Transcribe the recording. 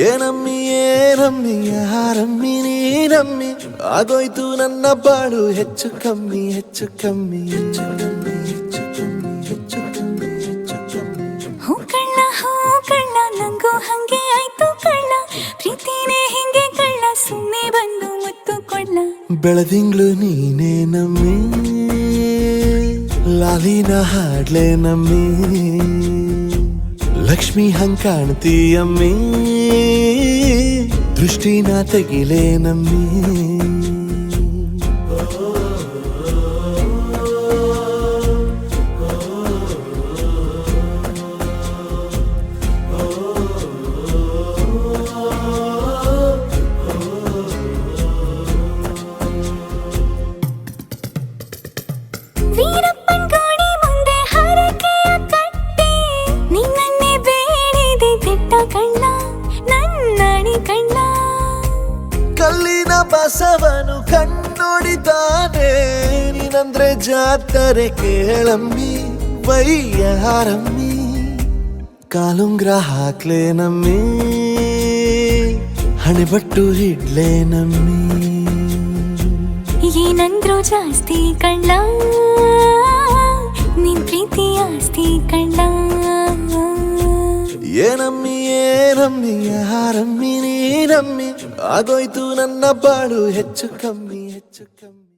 ಏನಮ್ಮಿ ಏನಮ್ಮಿ ಯಾರಮ್ಮಿ ನೀನಮ್ಮಿ ಆಗೋಯ್ತು ನನ್ನ ಬಾಳು ಹೆಚ್ಚು ಕಮ್ಮಿ ಹೆಚ್ಚು ಕಮ್ಮಿ ಹೆಚ್ಚು ಕಮ್ಮಿ ಹೆಚ್ಚು ಕಮ್ಮಿ ಹೆಚ್ಚು ಕಮ್ಮಿ ಹೆಚ್ಚು ಕಮ್ಮಿ ಹೂ ಕಳ್ಳ ನಂಗೂ ಹಂಗೆ ಆಯ್ತು ಕಳ್ಳ ಪ್ರೀತಿನೇ ಹಿಂಗೆ ಕಳ್ಳ ಸುಮ್ಮನೆ ಬಂದು ಮುತ್ತು ಕೊಳ್ಳ ಬೆಳದಿಂಗ್ಳು ನೀನೇ ನಮ್ಮಿ ಲಾಲಿನ ಹಾಡ್ಲೆ ನಮ್ಮಿ ಲಕ್ಷ್ಮಿ ಹಂಗ್ ಕಾಣ್ತೀಯಮ್ಮಿ ದೃಷ್ಟಿನ ತೆಗಿಲೇ ನಮ್ಮಿ ವೀರಪ್ಪನ್ ಗಾಡಿ ಮುಂದೆ ಹರಕೆಯ ಕಟ್ಟಿ ನಿನ್ನನ್ನೇ ಬೇಡಿದೆ ದಿಟ್ಟ ಕಳ್ಳ ನನ್ನಡಿ ಕಳ್ಳ ಕಲ್ಲಿನ ಬಸವನು ಕಣ್ಣೊಡಿತಾನೆ ನೀನಂದ್ರೆ ಜಾತರೆ ಕೇಳಮ್ಮಿ ವಯ್ಯಾರಮ್ಮಿ ಕಾಲುಂಗ್ರ ಹಾಕ್ಲೆ ನಮ್ಮಿ ಹಣೆಬಟ್ಟು ಹಿಡ್ಲೆ ನಮ್ಮಿ ಏನಂದ್ರು ಜಾಸ್ತಿ ಕಳ್ಳ ನಿನ್ ಪ್ರೀತಿ ಆಸ್ತಿ ಕಳ್ಳ ಏನಮ್ಮಿ ಏನಮ್ಮಿ ಯಾರಮ್ಮಿ ನೀನಮ್ಮಿ ಆಗೋಯ್ತು ನನ್ನ ಬಾಳು ಹೆಚ್ಚು ಕಮ್ಮಿ ಹೆಚ್ಚು ಕಮ್ಮಿ